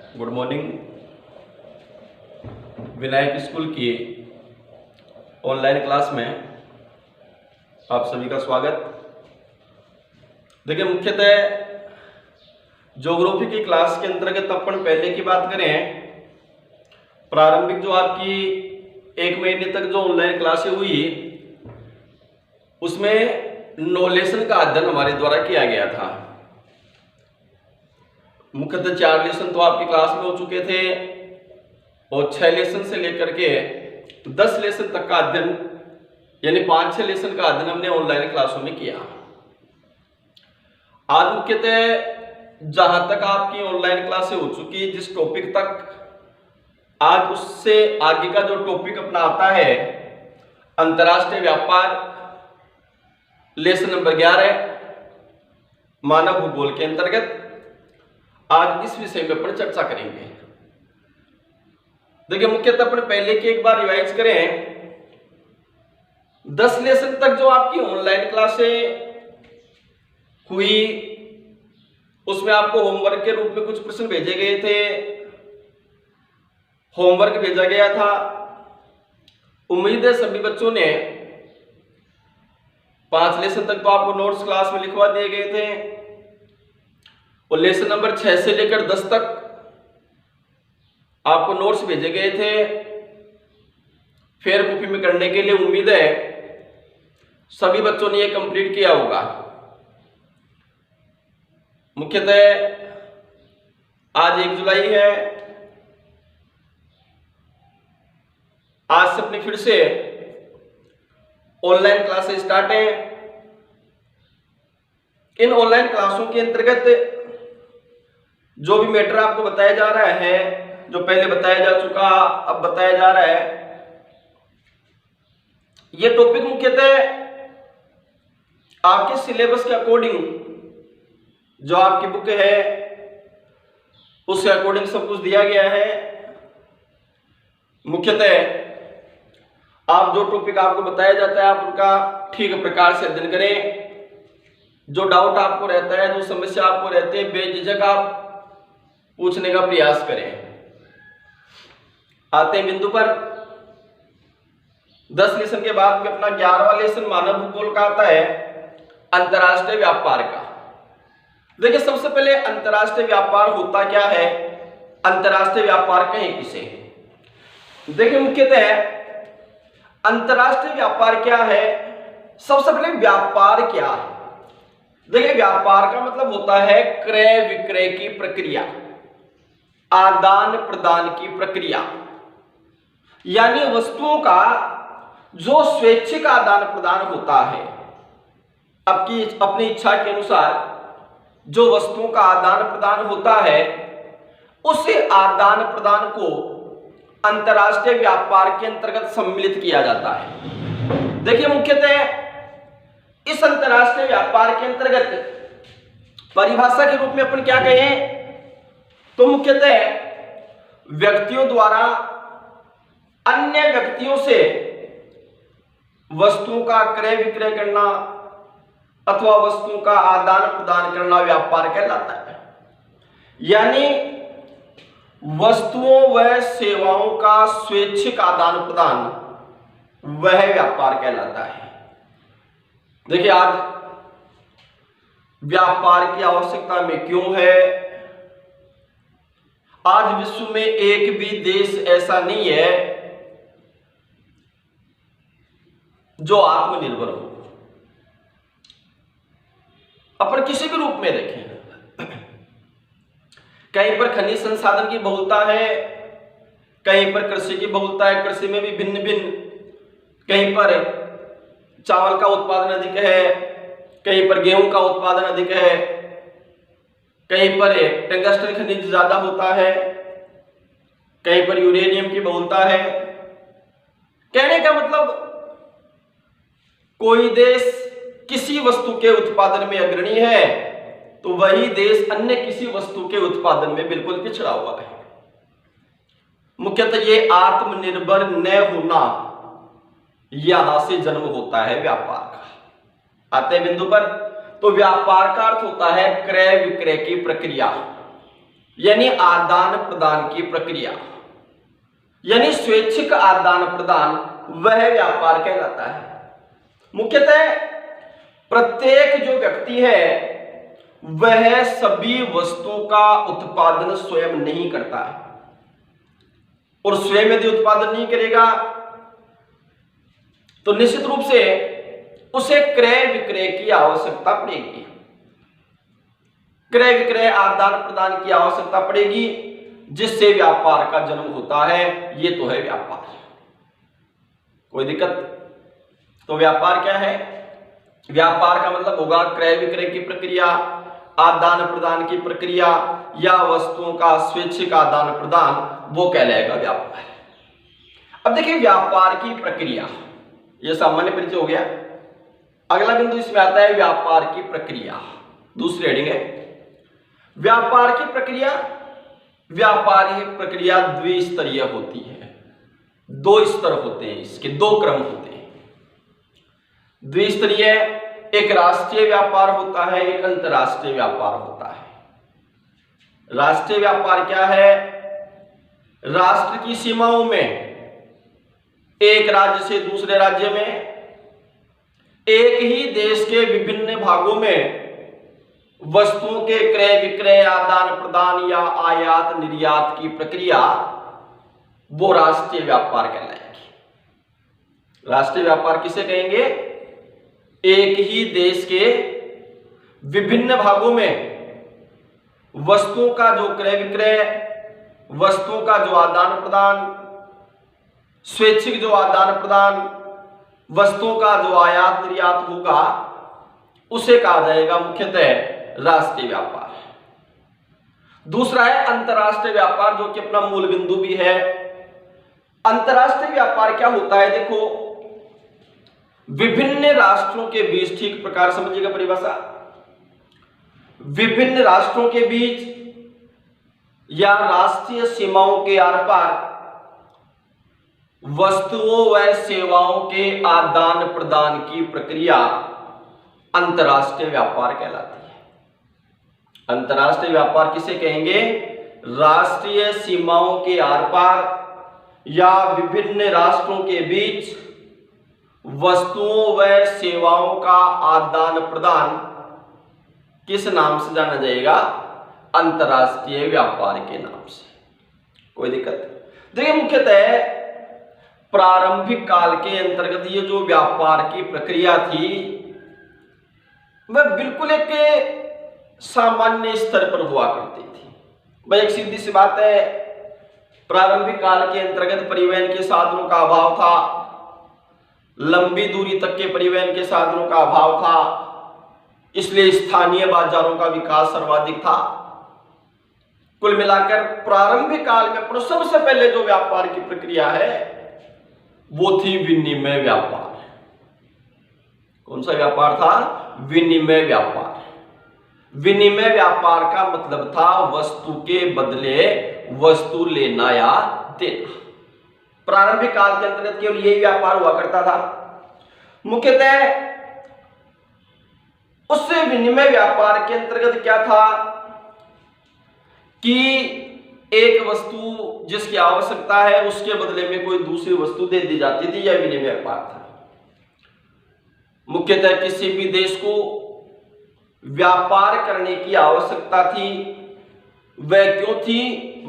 Good morning. Vinayak school की online class में आप सभी का स्वागत। देखिए, मुख्यतः ज्योग्राफी की क्लास के अंतर्गत अपन पहले की बात करें, प्रारंभिक जो आपकी 1 महीने तक जो ऑनलाइन क्लासें हुई उसमें 9 लेसन का अध्ययन हमारे द्वारा किया गया था। मुख्यतः 4 लेसन तो आपकी क्लास में हो चुके थे और 6 लेसन से लेकर के 10 लेसन तक का अध्ययन यानी 5-6 लेसन का अध्ययन हमने ऑनलाइन क्लासों में किया। आज मुख्यतः जहां तक आपकी ऑनलाइन क्लासें हो चुकी, जिस टॉपिक तक आज उससे आगे का जो टॉपिक अपना आता है अंतर्राष्ट्रीय व्यापार, लेसन नंबर 11 मानव भूगोल के अंतर्गत आज इस विषय में अपन चर्चा करेंगे। देखिए, मुख्यतः अपन पहले की एक बार रिवाइज करें। 10 लेसन तक जो आपकी ऑनलाइन क्लासें हुई उसमें आपको होमवर्क के रूप में कुछ प्रश्न भेजे गए थे। होमवर्क भेजा गया था। उम्मीद है सभी बच्चों ने 5 लेसन तक तो आपको नोट्स क्लास में लिखवा दिए गए थे और लेसन नंबर 6 से लेकर 10 तक आपको नोट्स भेजे गए थे फेयर कॉपी में करने के लिए। उम्मीद है सभी बच्चों ने ये कंप्लीट किया होगा। मुख्यतः आज 1 जुलाई है। आज से अपनी फिर से ऑनलाइन क्लासेस स्टार्ट हैं। इन ऑनलाइन क्लासों के अंतर्गत जो भी मैटर आपको बताया जा रहा है, जो पहले बताया जा चुका अब बताया जा रहा है, यह टॉपिक मुख्यतः आपके सिलेबस के अकॉर्डिंग जो आपकी बुक है उसके अकॉर्डिंग सब कुछ दिया गया है। मुख्यतः आप जो टॉपिक आपको बताया जाता है आप उनका ठीक प्रकार से अध्ययन करें। जो डाउट आपको रहता है, जो समस्या आपको रहती है, बेझिझक आप पूछने का प्रयास करें। आते हैं बिंदु पर। 10 लेसन के बाद में अपना 11वां लेसन मानव भूगोल का आता है अंतर्राष्ट्रीय व्यापार का। देखिए, सबसे पहले अंतर्राष्ट्रीय व्यापार होता क्या है, अंतर्राष्ट्रीय व्यापार कहें किसे। देखिए, मुख्यतः अंतर्राष्ट्रीय व्यापार क्या है। सबसे पहले व्यापार क्या है। देखिए, व्यापार का मतलब होता है क्रय विक्रय की प्रक्रिया, आदान प्रदान की प्रक्रिया, यानी वस्तुओं का जो स्वैच्छिक आदान प्रदान होता है। अपनी इच्छा के अनुसार जो वस्तुओं का आदान प्रदान होता है उस आदान प्रदान को अंतर्राष्ट्रीय व्यापार के अंतर्गत सम्मिलित किया जाता है। देखिए, मुख्यतः इस अंतर्राष्ट्रीय व्यापार के अंतर्गत परिभाषा के रूप में अपन क्या कहें तो मुख्यतः व्यक्तियों द्वारा अन्य व्यक्तियों से वस्तुओं का क्रय विक्रय करना अथवा वस्तुओं का आदान प्रदान करना व्यापार कहलाता है। यानी वस्तुओं व सेवाओं का स्वैच्छिक आदान प्रदान वह व्यापार कहलाता है। देखिए, आज व्यापार की आवश्यकता में क्यों है। आज विश्व में एक भी देश ऐसा नहीं है जो आत्मनिर्भर हो। अपन किसी भी रूप में देखें, कहीं पर खनिज संसाधन की बहुलता है, कहीं पर कृषि की बहुलता है, कृषि में भी भिन्न भिन्न, कहीं पर चावल का उत्पादन अधिक है, कहीं पर गेहूं का उत्पादन अधिक है, कहीं पर टंगस्टन खनिज ज्यादा होता है, कहीं पर यूरेनियम की बहुलता है। कहने का मतलब कोई देश किसी वस्तु के उत्पादन में अग्रणी है तो वही देश अन्य किसी वस्तु के उत्पादन में बिल्कुल पिछड़ा हुआ है। मुख्यतः ये आत्मनिर्भर न होना, यहां से जन्म होता है व्यापार का। आते हैं बिंदु पर। तो व्यापार का अर्थ होता है क्रय विक्रय की प्रक्रिया, यानी आदान प्रदान की प्रक्रिया, यानी स्वैच्छिक आदान प्रदान, वह व्यापार कहलाता है। मुख्यतः प्रत्येक जो व्यक्ति है वह सभी वस्तुओं का उत्पादन स्वयं नहीं करता है, और स्वयं यदि उत्पादन नहीं करेगा तो निश्चित रूप से उसे क्रय विक्रय की आवश्यकता पड़ेगी, क्रय विक्रय आदान प्रदान की आवश्यकता पड़ेगी, जिससे व्यापार का जन्म होता है। ये तो है व्यापार। कोई दिक्कत? तो व्यापार क्या है? व्यापार का मतलब होगा क्रय विक्रय की प्रक्रिया, आदान प्रदान की प्रक्रिया, या वस्तुओं का स्वैच्छिक आदान प्रदान, वो कहलाएगा व्यापार। अब देखिए व्यापार की प्रक्रिया, यह सामान्य परिचय हो गया। अगला बिंदु इसमें आता है व्यापार की प्रक्रिया। दूसरी हेडिंग है व्यापार की प्रक्रिया। व्यापार की प्रक्रिया द्विस्तरीय होती है, दो स्तर होते हैं, इसके दो क्रम होते हैं। द्विस्तरीय, एक राष्ट्रीय व्यापार होता है, एक अंतरराष्ट्रीय व्यापार होता है। राष्ट्रीय व्यापार क्या है? राष्ट्र की सीमाओं में, एक राज्य से दूसरे राज्य में, एक ही देश के विभिन्न भागों में वस्तुओं के क्रय विक्रय, आदान प्रदान या आयात निर्यात की प्रक्रिया, वो राष्ट्रीय व्यापार कहलाएगी। राष्ट्रीय व्यापार किसे कहेंगे? एक ही देश के विभिन्न भागों में वस्तुओं का जो क्रय विक्रय, वस्तुओं का जो आदान प्रदान, स्वैच्छिक जो आदान प्रदान, वस्तुओं का जो आयात निर्यात होगा, उसे कहा जाएगा मुख्यतः राष्ट्रीय व्यापार। दूसरा है अंतरराष्ट्रीय व्यापार, जो कि अपना मूल बिंदु भी है। अंतरराष्ट्रीय व्यापार क्या होता है? देखो, विभिन्न राष्ट्रों के बीच, ठीक प्रकार समझिएगा परिभाषा, विभिन्न राष्ट्रों के बीच या राष्ट्रीय सीमाओं के आर पार वस्तुओं व सेवाओं के आदान प्रदान की प्रक्रिया अंतरराष्ट्रीय व्यापार कहलाती है। अंतरराष्ट्रीय व्यापार किसे कहेंगे? राष्ट्रीय सीमाओं के आर पार या विभिन्न राष्ट्रों के बीच वस्तुओं व सेवाओं का आदान प्रदान किस नाम से जाना जाएगा? अंतरराष्ट्रीय व्यापार के नाम से। कोई दिक्कत? देखिए, मुख्यतः प्रारंभिक काल के अंतर्गत ये जो व्यापार की प्रक्रिया थी, वह बिल्कुल एक सामान्य स्तर पर हुआ करती थी। भाई एक सीधी सी बात है, प्रारंभिक काल के अंतर्गत परिवहन के साधनों का अभाव था, लंबी दूरी तक के परिवहन के साधनों का अभाव था, इसलिए स्थानीय बाजारों का विकास सर्वाधिक था। कुल मिलाकर प्रारंभिक काल में सबसे पहले जो व्यापार की प्रक्रिया है वो थी विनिमय व्यापार। कौन सा व्यापार था? विनिमय व्यापार। विनिमय व्यापार का मतलब था वस्तु के बदले वस्तु लेना या देना। प्रारंभिक काल के अंतर्गत केवल यही व्यापार हुआ करता था। मुख्यतः उस विनिमय व्यापार के अंतर्गत क्या था कि एक वस्तु जिसकी आवश्यकता है उसके बदले में कोई दूसरी वस्तु दे दी जाती थी, यह विनिमय व्यापार था। मुख्यतः किसी भी देश को व्यापार करने की आवश्यकता थी, वह क्यों थी?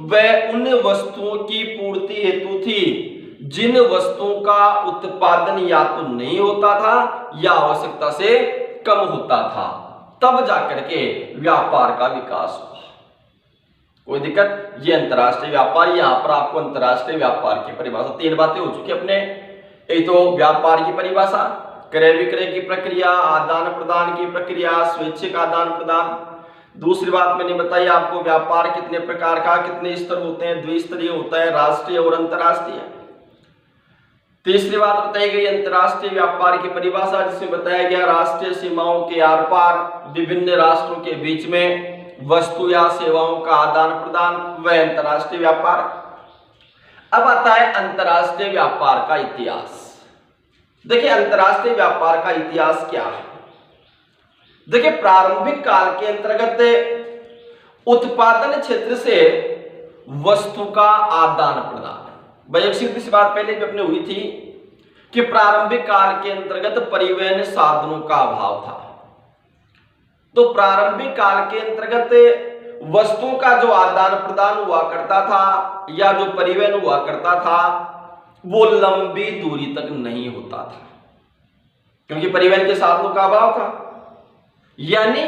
वह उन वस्तुओं की पूर्ति हेतु थी जिन वस्तुओं का उत्पादन या तो नहीं होता था या आवश्यकता से कम होता था, तब जाकर के व्यापार का विकास हुआ। कोई दिक्कत? ये अंतरराष्ट्रीय व्यापार। यहां पर आपको अंतरराष्ट्रीय व्यापार की परिभाषा, तीन बातें हो चुकी अपने। एक तो व्यापार की परिभाषा, क्रय विक्रय की प्रक्रिया, आदान प्रदान की प्रक्रिया, स्वैच्छिक आदान प्रदान। दूसरी बात मैंने बताई आपको, व्यापार कितने प्रकार का, कितने स्तर होते हैं, द्विस्तरीय होता है, राष्ट्रीय और अंतरराष्ट्रीय। तीसरी बात बताई गई अंतरराष्ट्रीय व्यापार की परिभाषा, जिसमें बताया गया राष्ट्रीय सीमाओं के आर पार विभिन्न राष्ट्रों के बीच में वस्तु या सेवाओं का आदान प्रदान, वह अंतरराष्ट्रीय व्यापार। अब आता है अंतरराष्ट्रीय व्यापार का इतिहास। देखिए अंतरराष्ट्रीय व्यापार का इतिहास क्या है। देखिए प्रारंभिक काल के अंतर्गत उत्पादन क्षेत्र से वस्तु का आदान प्रदान। भाई एक सीधी सी बात पहले भी अपने हुई थी कि प्रारंभिक काल के अंतर्गत परिवहन साधनों का अभाव था। तो प्रारंभिक काल के अंतर्गत वस्तुओं का जो आदान प्रदान हुआ करता था या जो परिवहन हुआ करता था वो लंबी दूरी तक नहीं होता था, क्योंकि परिवहन के साधनों का अभाव था। यानी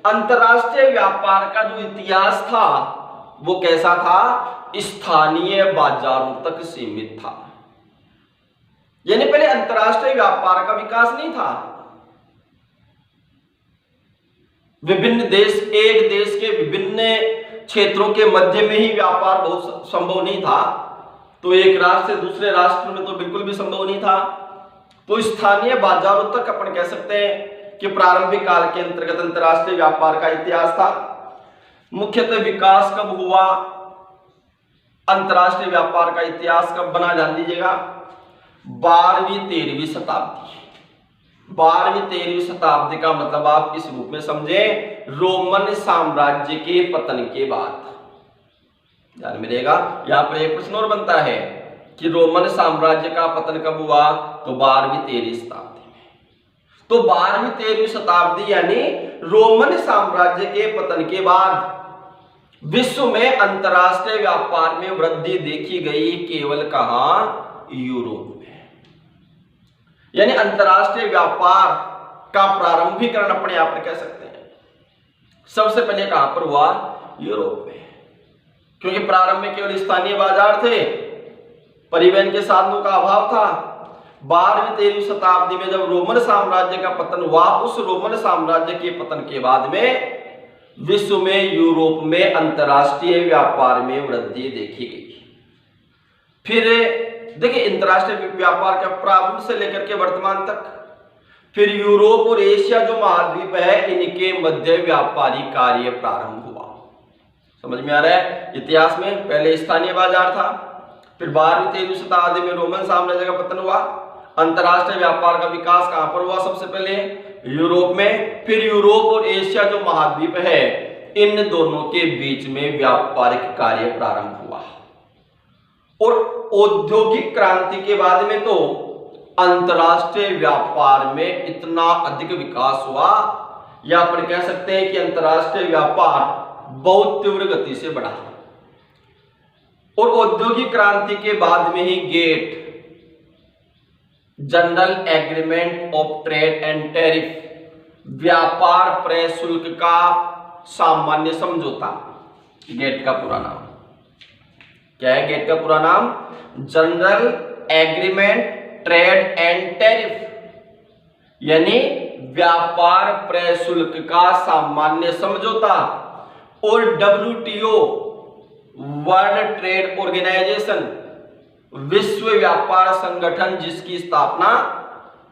अंतरराष्ट्रीय व्यापार का जो इतिहास था वो कैसा था? स्थानीय बाजारों तक सीमित था। यानी पहले अंतरराष्ट्रीय व्यापार का विकास नहीं था। विभिन्न देश, एक देश के विभिन्न क्षेत्रों के मध्य में ही व्यापार बहुत संभव नहीं था, तो एक राष्ट्र से दूसरे राष्ट्र में तो बिल्कुल भी संभव नहीं था। तो स्थानीय बाजारों तक अपन कह सकते हैं कि प्रारंभिक काल के अंतर्गत अंतरराष्ट्रीय व्यापार का इतिहास था। मुख्यतः विकास कब हुआ, अंतरराष्ट्रीय व्यापार का इतिहास कब बना, जान लीजिएगा 12वीं-13वीं शताब्दी। 12वीं-13वीं शताब्दी का मतलब आप इस रूप में समझें, रोमन साम्राज्य के पतन के बाद। ध्यान में रहेगा, यहां पर एक प्रश्न और बनता है कि रोमन साम्राज्य का पतन कब हुआ? तो 12वीं-13वीं शताब्दी में। तो 12वीं-13वीं शताब्दी यानी रोमन साम्राज्य के पतन के बाद विश्व में अंतरराष्ट्रीय व्यापार में वृद्धि देखी गई केवल कहां? यूरोप में। यानी अंतरराष्ट्रीय व्यापार का प्रारंभिकरण अपने आप में कह सकते हैं सबसे पहले कहां पर हुआ? यूरोप में। क्योंकि प्रारंभ में केवल स्थानीय बाजार थे, परिवहन के साधनों का अभाव था। 12वीं-13वीं शताब्दी में जब रोमन साम्राज्य का पतन हुआ, उस रोमन साम्राज्य के पतन के बाद में विश्व में, यूरोप में अंतरराष्ट्रीय व्यापार में वृद्धि देखी गई। फिर देखिए अंतरराष्ट्रीय व्यापार का प्रारंभ से लेकर के वर्तमान तक, फिर यूरोप और एशिया जो महाद्वीप है इनके मध्य व्यापारी कार्य प्रारंभ हुआ। समझ में आ रहा है? इतिहास में पहले स्थानीय बाजार था, फिर 12वीं-13वीं शताब्दी में रोमन साम्राज्य का पतन हुआ। अंतरराष्ट्रीय व्यापार का विकास कहां पर हुआ? सबसे पहले यूरोप में। फिर यूरोप और एशिया जो महाद्वीप है इन दोनों के बीच में व्यापारिक कार्य प्रारंभ हुआ। और औद्योगिक क्रांति के बाद में तो अंतरराष्ट्रीय व्यापार में इतना अधिक विकास हुआ, या अपन कह सकते हैं कि अंतरराष्ट्रीय व्यापार बहुत तीव्र गति से बढ़ा। और औद्योगिक क्रांति के बाद में ही GATT, general agreement of trade and tariff, व्यापार प्रशुल्क का सामान्य समझौता, गेट का पूरा नाम क्या है? गेट का पूरा नाम general agreement trade and tariff, यानी व्यापार प्रशुल्क का सामान्य समझौता। और WTO, वर्ल्ड ट्रेड ऑर्गेनाइजेशन, विश्व व्यापार संगठन, जिसकी स्थापना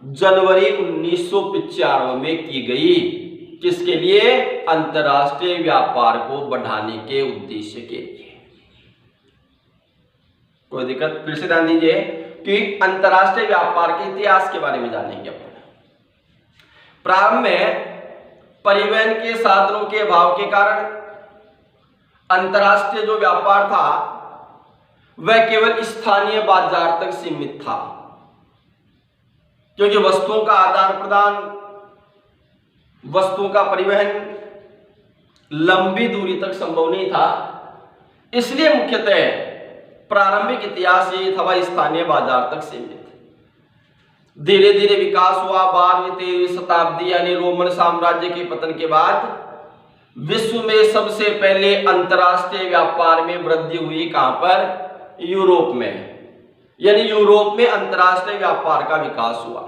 जनवरी 1995 में की गई। किसके लिए? अंतरराष्ट्रीय व्यापार को बढ़ाने के उद्देश्य के लिए। कोई दिक्कत? फिर से ध्यान दीजिए कि अंतरराष्ट्रीय व्यापार के इतिहास के बारे में जानेंगे अपन। प्रारंभ में परिवहन के साधनों के अभाव के कारण अंतरराष्ट्रीय जो व्यापार था वह केवल स्थानीय बाजार तक सीमित था, क्योंकि वस्तुओं का आदान प्रदान, वस्तुओं का परिवहन लंबी दूरी तक संभव नहीं था। इसलिए मुख्यतः प्रारंभिक इतिहास ये था वह स्थानीय बाजार तक सीमित। धीरे धीरे विकास हुआ। 12वीं-13वीं शताब्दी यानी रोमन साम्राज्य के पतन के बाद विश्व में सबसे पहले अंतरराष्ट्रीय व्यापार में वृद्धि हुई कहां पर? यूरोप में। यानी यूरोप में अंतरराष्ट्रीय व्यापार का विकास हुआ।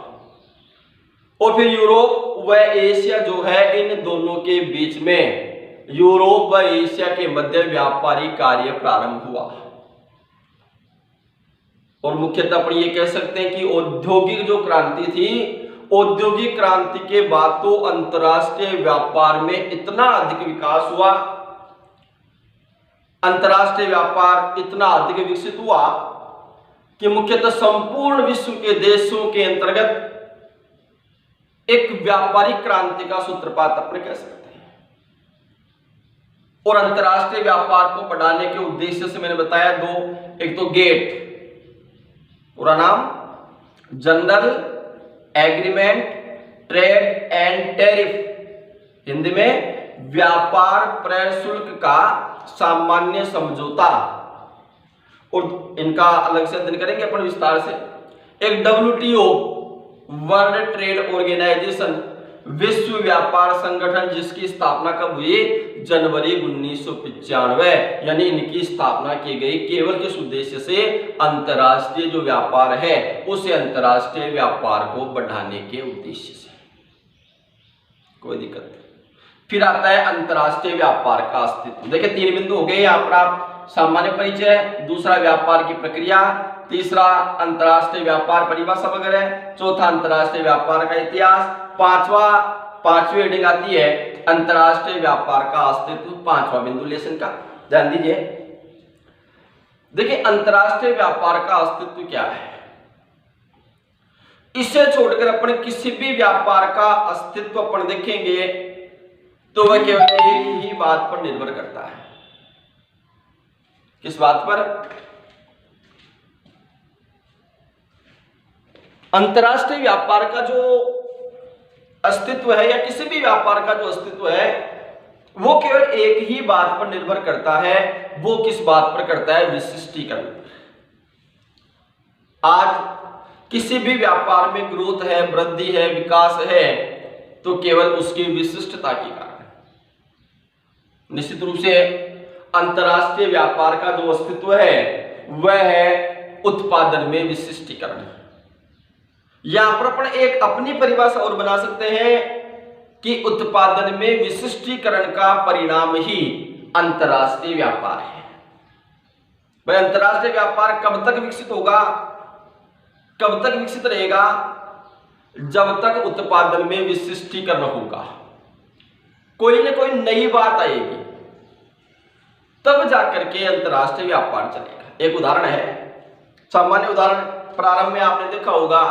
और फिर यूरोप व एशिया जो है इन दोनों के बीच में, यूरोप व एशिया के मध्य व्यापारी कार्य प्रारंभ हुआ। और मुख्यतः अपन ये कह सकते हैं कि औद्योगिक जो क्रांति थी, औद्योगिक क्रांति के बाद तो अंतरराष्ट्रीय व्यापार में इतना अधिक विकास हुआ, अंतरराष्ट्रीय व्यापार इतना अधिक विकसित हुआ कि मुख्यतः संपूर्ण विश्व के देशों के अंतर्गत एक व्यापारिक क्रांति का सूत्रपात अपने कह सकते हैं। और अंतरराष्ट्रीय व्यापार को बढ़ाने के उद्देश्य से मैंने बताया दो, एक तो गेट, पूरा नाम general agreement trade and tariff, Hindi में व्यापार प्रशुल्क का सामान्य समझौता, और इनका अलग से अध्ययन करेंगे अपन विस्तार से। एक WTO वर्ल्ड ट्रेड ऑर्गेनाइजेशन, विश्व व्यापार संगठन, जिसकी स्थापना कब हुई? जनवरी 1995, यानी इनकी स्थापना की गई केवल किस उद्देश्य से? अंतरराष्ट्रीय जो व्यापार है उसे अंतरराष्ट्रीय व्यापार को बढ़ाने के उद्देश्य से। कोई दिक्कत नहीं। फिर आता है अंतरराष्ट्रीय व्यापार का अस्तित्व। देखिए 3 बिंदु हो गए यहाँ पर, आप सामान्य परिचय, दूसरा व्यापार की प्रक्रिया, तीसरा अंतरराष्ट्रीय व्यापार परिभाषा वगैरह, चौथा अंतरराष्ट्रीय व्यापार का इतिहास, पांचवी हेडिंग आती है अंतरराष्ट्रीय व्यापार का अस्तित्व, 5वां बिंदु लेसन का। ध्यान दीजिए, देखिए अंतरराष्ट्रीय व्यापार का अस्तित्व क्या है? इसे छोड़कर अपन किसी भी व्यापार का अस्तित्व अपन देखेंगे तो वह केवल एक ही बात पर निर्भर करता है। किस बात पर? अंतरराष्ट्रीय व्यापार का जो अस्तित्व है या किसी भी व्यापार का जो अस्तित्व है वो केवल एक ही बात पर निर्भर करता है। वो किस बात पर करता है? विशिष्टीकरण। आज किसी भी व्यापार में ग्रोथ है, वृद्धि है, विकास है तो केवल उसकी विशिष्टता के कारण। निश्चित रूप से अंतरराष्ट्रीय व्यापार का जो अस्तित्व है वह है उत्पादन में विशिष्टीकरण। यहां पर अपन एक अपनी परिभाषा और बना सकते हैं कि उत्पादन में विशिष्टीकरण का परिणाम ही अंतरराष्ट्रीय व्यापार है। भाई अंतरराष्ट्रीय व्यापार कब तक विकसित होगा, कब तक विकसित रहेगा? जब तक उत्पादन में विशिष्टीकरण होगा, कोई ना कोई नई बात आएगी, तब जाकर के अंतरराष्ट्रीय व्यापार चलेगा। एक उदाहरण है, सामान्य उदाहरण, प्रारंभ में आपने देखा होगा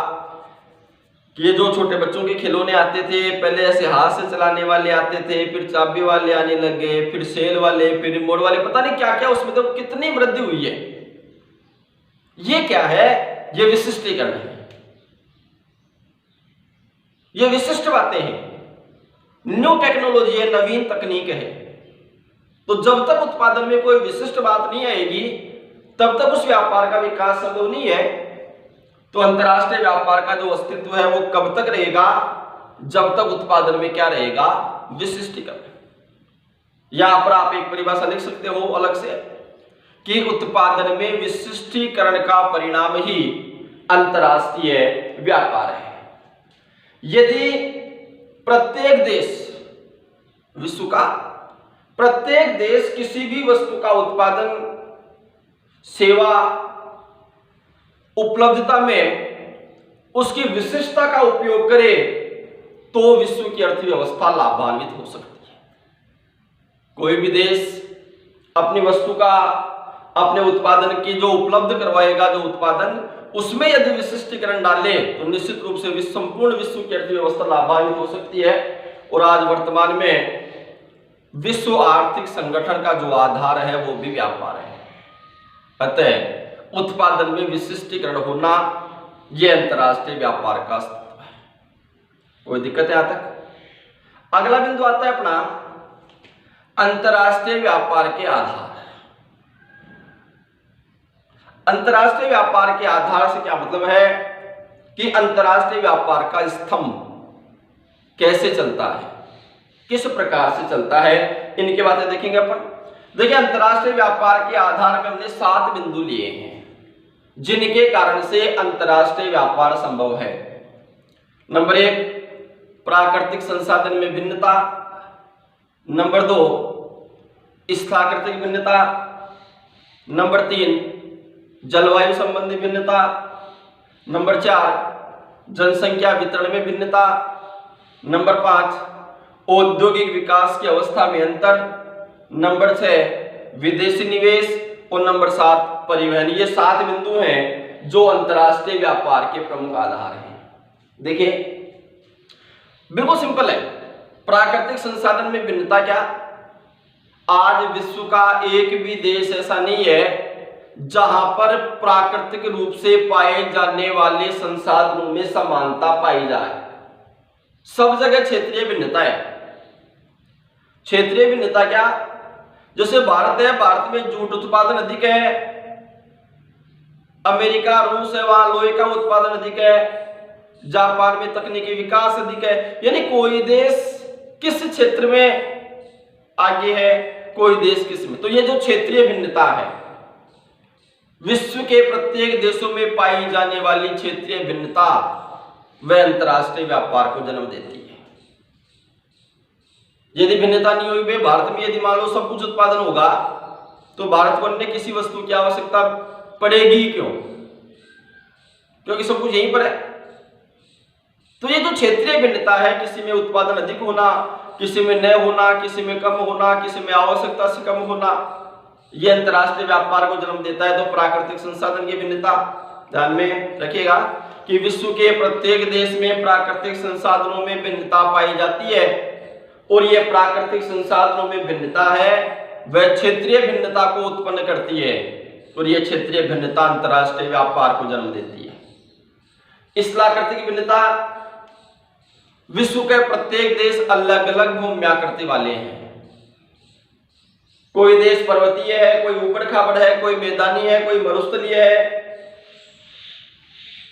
कि ये जो छोटे बच्चों के खिलौने आते थे, पहले ऐसे हाथ से चलाने वाले आते थे, फिर चाबी वाले आने लगे, फिर सेल वाले, फिर रिमोट वाले, पता नहीं क्या क्या, उसमें तो कितनी वृद्धि हुई है। ये क्या है? ये विशिष्टीकरण है, ये विशिष्ट बातें हैं, न्यू टेक्नोलॉजी है, नवीन तकनीक है। तो जब तक उत्पादन में कोई विशिष्ट बात नहीं आएगी तब तक उस व्यापार का विकास संभव नहीं है। तो अंतरराष्ट्रीय व्यापार का जो अस्तित्व है वो कब तक रहेगा? जब तक उत्पादन में क्या रहेगा? विशिष्टीकरण। यहां पर आप एक परिभाषा लिख सकते हो अलग से कि उत्पादन में विशिष्टीकरण का परिणाम ही अंतरराष्ट्रीय व्यापार है। यदि प्रत्येक देश, विश्व का प्रत्येक देश किसी भी वस्तु का उत्पादन, सेवा, उपलब्धता में उसकी विशिष्टता का उपयोग करे तो विश्व की अर्थव्यवस्था लाभान्वित हो सकती है। कोई भी देश अपनी वस्तु का, अपने उत्पादन की जो उपलब्ध करवाएगा, जो उत्पादन, उसमें यदि विशिष्टीकरण डाले तो निश्चित रूप से संपूर्ण विश्व की अर्थव्यवस्था लाभान्वित हो सकती है। और आज वर्तमान में विश्व आर्थिक संगठन का जो आधार है वो भी व्यापार है। अतः उत्पादन में विशिष्टीकरण होना यह अंतरराष्ट्रीय व्यापार का अस्तित्व है। कोई दिक्कत है यहां तक? अगला बिंदु आता है अपना अंतरराष्ट्रीय व्यापार के आधार। अंतरराष्ट्रीय व्यापार के आधार से क्या मतलब है कि अंतरराष्ट्रीय व्यापार का स्तंभ कैसे चलता है, किस प्रकार से चलता है, इनकी बातें देखेंगे अपन। देखिए अंतरराष्ट्रीय व्यापार के आधार में हमने 7 बिंदु लिए हैं जिनके कारण से अंतरराष्ट्रीय व्यापार संभव है। नंबर 1, प्राकृतिक संसाधन में भिन्नता। नंबर 2, स्थलाकृतिक भिन्नता। नंबर 3, जलवायु संबंधी भिन्नता। नंबर 4, जनसंख्या वितरण में भिन्नता। नंबर 5, औद्योगिक विकास की अवस्था में अंतर। नंबर 6, विदेशी निवेश। और नंबर 7, परिवहन। ये 7 बिंदु हैं जो अंतरराष्ट्रीय व्यापार के प्रमुख आधार हैं। देखिए बिल्कुल सिंपल है। प्राकृतिक संसाधन में भिन्नता क्या? आज विश्व का एक भी देश ऐसा नहीं है जहां पर प्राकृतिक रूप से पाए जाने वाले संसाधनों में समानता पाई जाए। सब जगह क्षेत्रीय भिन्नता है। क्षेत्रीय भिन्नता क्या? जैसे भारत है, भारत में जूट उत्पादन अधिक है, अमेरिका रूस है वहां लोहे का उत्पादन अधिक है, जापान में तकनीकी विकास अधिक है। यानी कोई देश किस क्षेत्र में आगे है, कोई देश किस में। तो ये जो क्षेत्रीय भिन्नता है, विश्व के प्रत्येक देशों में पाई जाने वाली क्षेत्रीय भिन्नता, वह अंतरराष्ट्रीय व्यापार को जन्म देती है। यदि भिन्नता नहीं हुई, भारत में यदि मान लो सब कुछ उत्पादन होगा तो भारत को अन्य किसी वस्तु की आवश्यकता पड़ेगी क्यों? क्योंकि सब कुछ यहीं पर है। तो ये जो क्षेत्रीय भिन्नता है, किसी में उत्पादन अधिक होना, किसी में न होना, किसी में कम होना, किसी में आवश्यकता से कम होना, यह अंतरराष्ट्रीय व्यापार को जन्म देता है। तो प्राकृतिक संसाधन की भिन्नता ध्यान में रखिएगा कि विश्व के प्रत्येक देश में प्राकृतिक संसाधनों में भिन्नता पाई जाती है और यह प्राकृतिक संसाधनों में भिन्नता है वह क्षेत्रीय भिन्नता को उत्पन्न करती है और यह क्षेत्रीय भिन्नता अंतरराष्ट्रीय व्यापार को जन्म देती है। स्थलाकृतिक भिन्नता, विश्व के प्रत्येक देश अलग अलग भूम्याकृति वाले हैं। कोई देश पर्वतीय है, कोई ऊबड़ खाबड़ है, कोई मैदानी है, कोई मरुस्थलीय है।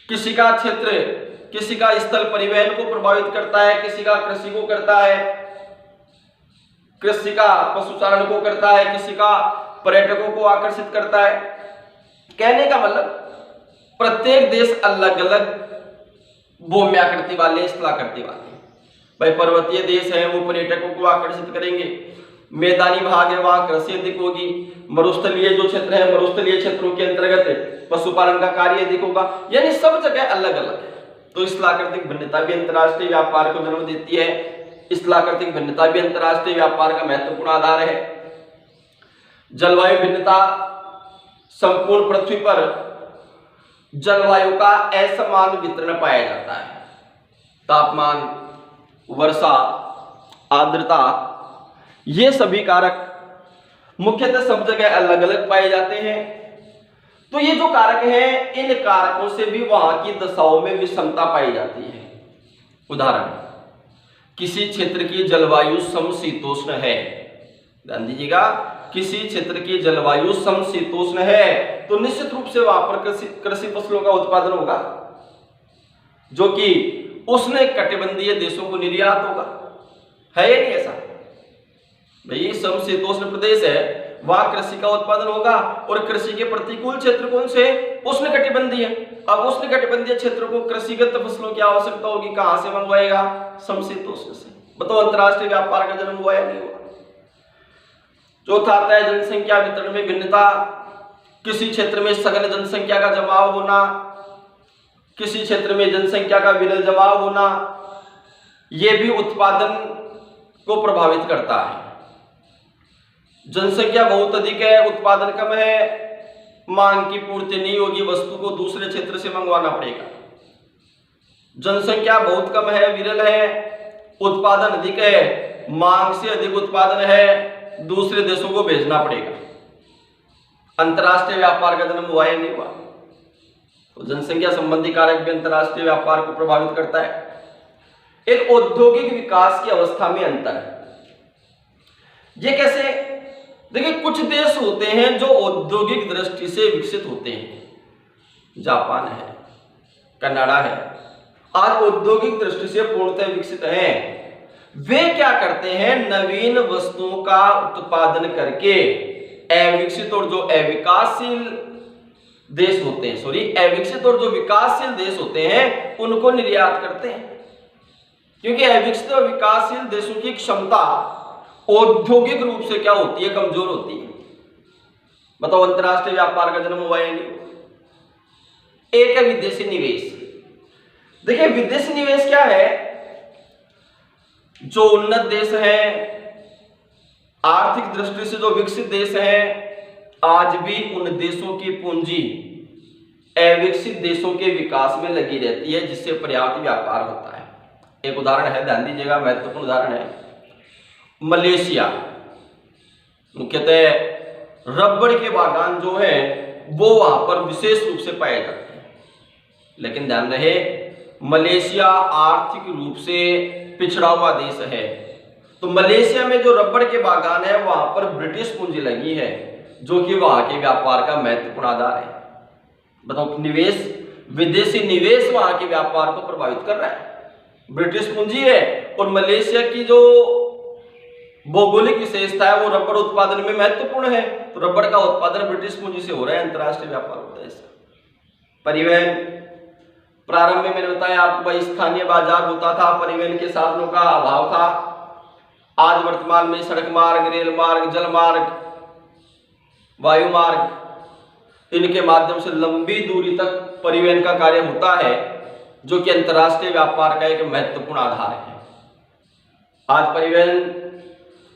किसी का क्षेत्र, किसी का स्थल परिवहन को प्रभावित करता है, किसी का कृषि को करता है, कृषि का पशुचारण को करता है, किसी का पर्यटकों को आकर्षित करता है। कहने का मतलब प्रत्येक देश अलग अलग भूम्याकृति वाले, स्थलाकृति वाले। भाई पर्वतीय देश है वो पर्यटकों को आकर्षित करेंगे, मैदानी भाग है वहां कृषि अधिक होगी, मरुस्थलीय जो क्षेत्र है मरुस्थलीय क्षेत्रों के अंतर्गत पशुपालन का कार्य अधिक होगा। यानी सब जगह अलग अलग है। तो स्थलाकृतिक भिन्नता भी अंतरराष्ट्रीय व्यापार को जन्म देती है। स्थलाकृतिक भिन्नता भी अंतरराष्ट्रीय व्यापार का महत्वपूर्ण आधार है। जलवायु भिन्नता, संपूर्ण पृथ्वी पर जलवायु का असमान वितरण पाया जाता है। तापमान, वर्षा, आर्द्रता, ये सभी कारक मुख्यतः सब जगह अलग अलग पाए जाते हैं। तो ये जो कारक हैं, इन कारकों से भी वहां की दशाओं में विषमता पाई जाती है। उदाहरण, किसी क्षेत्र की जलवायु समशीतोष्ण है, ध्यान दीजिएगा, किसी क्षेत्र की जलवायु समशीतोष्ण है तो निश्चित रूप से वहां पर कृषि फसलों का उत्पादन होगा जो कि उष्ण कटिबंधीय देशों को निर्यात होगा। है या नहीं ऐसा? भाई समशीतोष्ण प्रदेश है, वहां कृषि का उत्पादन होगा और कृषि के प्रतिकूल क्षेत्र कौन से? उष्ण कटिबंधीय। अब उष्ण कटिबंधीय क्षेत्र को कृषिगत फसलों की आवश्यकता होगी, कहां से मंगवाएगा? समशीतोष्ण से। बताओ अंतरराष्ट्रीय व्यापार का जन्म हुआ या नहीं हुआ? चौथा आता है जनसंख्या वितरण में भिन्नता। किसी क्षेत्र में सघन जनसंख्या का जमाव होना, किसी क्षेत्र में जनसंख्या का विरल जमाव होना, यह भी उत्पादन को प्रभावित करता है। जनसंख्या बहुत अधिक है, उत्पादन कम है, मांग की पूर्ति नहीं होगी, वस्तु को दूसरे क्षेत्र से मंगवाना पड़ेगा। जनसंख्या बहुत कम है, विरल है, उत्पादन अधिक है, मांग से अधिक उत्पादन है, दूसरे देशों को भेजना पड़ेगा। अंतरराष्ट्रीय व्यापार का जन्म हुआ या नहीं हुआ? तो जनसंख्या संबंधी कारक भी अंतरराष्ट्रीय व्यापार को प्रभावित करता है। एक औद्योगिक विकास की अवस्था में अंतर, ये कैसे? देखिए, कुछ देश होते हैं जो औद्योगिक दृष्टि से विकसित होते हैं। जापान है, कनाडा है, आज औद्योगिक दृष्टि से पूर्णतः विकसित हैं। वे क्या करते हैं? नवीन वस्तुओं का उत्पादन करके अविकसित और जो अविकासशील देश होते हैं, अविकसित और जो विकासशील देश होते हैं उनको निर्यात करते हैं। क्योंकि अविकसित और विकासशील देशों की क्षमता औद्योगिक रूप से क्या होती है? कमजोर होती है। बताओ अंतरराष्ट्रीय व्यापार का जन्म हुआ या नहीं? एक है विदेशी निवेश। देखिए, विदेशी निवेश क्या है? जो उन्नत देश हैं, आर्थिक दृष्टि से जो विकसित देश हैं, आज भी उन देशों की पूंजी अविकसित देशों के विकास में लगी रहती है, जिससे पर्याप्त व्यापार होता है। एक उदाहरण है, ध्यान दीजिएगा, महत्वपूर्ण उदाहरण है, मलेशिया। मुख्यतः रबड़ के बागान जो है वो वहां पर विशेष रूप से पाए जाते हैं। लेकिन ध्यान रहे, मलेशिया आर्थिक रूप से पिछड़ा हुआ देश है, तो मलेशिया में जो रबड़ के बागान है वहां पर ब्रिटिश पूंजी लगी है, जो कि वहां के व्यापार का महत्वपूर्ण आधार है। बताओ, निवेश, विदेशी निवेश वहां के व्यापार को प्रभावित कर रहा है, ब्रिटिश पूंजी है। और मलेशिया की जो भौगोलिक विशेषता है वो रबड़ उत्पादन में महत्वपूर्ण है, तो रबड़ का उत्पादन ब्रिटिश पूंजी से हो रहा है, अंतर्राष्ट्रीय व्यापार होता है इसका। परिवहन, प्रारंभ में मैंने बताया आपको भाई स्थानीय बाजार होता था, परिवहन के साधनों का अभाव था। आज वर्तमान में सड़क मार्ग, रेल मार्ग, जल मार्ग, वायु मार्ग, इनके माध्यम से लंबी दूरी तक परिवहन का कार्य होता है, जो कि अंतर्राष्ट्रीय व्यापार का एक महत्वपूर्ण आधार है। आज परिवहन,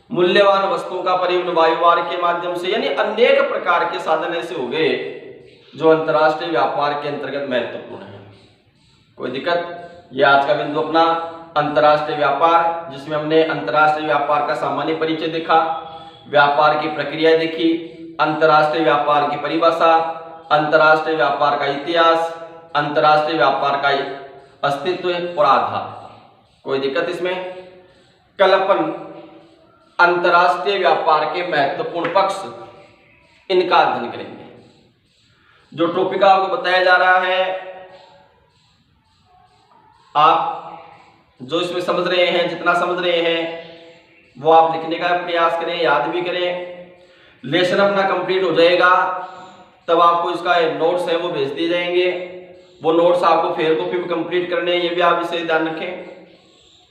मूल्यवान वस्तुओं का परिवहन वायु मार्ग के माध्यम से, यानी अनेक प्रकार के साधन ऐसे हो गए जो अंतर्राष्ट्रीय व्यापार के अंतर्गत महत्वपूर्ण है। कोई दिक्कत? ये आज का बिंदु अपना अंतर्राष्ट्रीय व्यापार, जिसमें हमने अंतर्राष्ट्रीय व्यापार का सामान्य परिचय देखा, व्यापार की प्रक्रिया देखी, अंतर्राष्ट्रीय व्यापार की परिभाषा, अंतर्राष्ट्रीय व्यापार का इतिहास, अंतर्राष्ट्रीय व्यापार का अस्तित्व और आधार। कोई दिक्कत इसमें? कल अपन अंतर्राष्ट्रीय व्यापार के महत्वपूर्ण पक्ष, इनका अध्ययन करेंगे। जो टॉपिक आपको बताया जा रहा है, आप जो इसमें समझ रहे हैं, जितना समझ रहे हैं वो आप लिखने का प्रयास करें, याद भी करें। लेसन अपना कंप्लीट हो जाएगा तब आपको इसका नोट्स है वो भेज दिए जाएंगे। वो नोट्स आपको फेयर कॉपी में कंप्लीट करने हैं, ये भी आप इसे ध्यान रखें,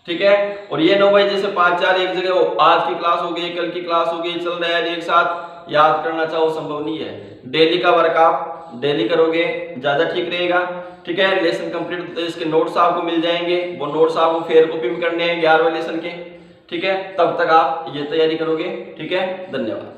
ठीक है। और ये 9 बजे जैसे 5-4 एक जगह हो, आज की क्लास हो गई, कल की क्लास हो गई, चल रहा है, एक साथ याद करना चाहो संभव नहीं है। डेली का वर्क आप डेली करोगे ज्यादा ठीक रहेगा, ठीक है। लेसन कंप्लीट, तो इसके नोट्स आपको मिल जाएंगे, वो नोट्स आपको फेयर कॉपी में करने हैं 11वें लेसन के, ठीक है। तब तक आप ये तैयारी करोगे, ठीक है। धन्यवाद।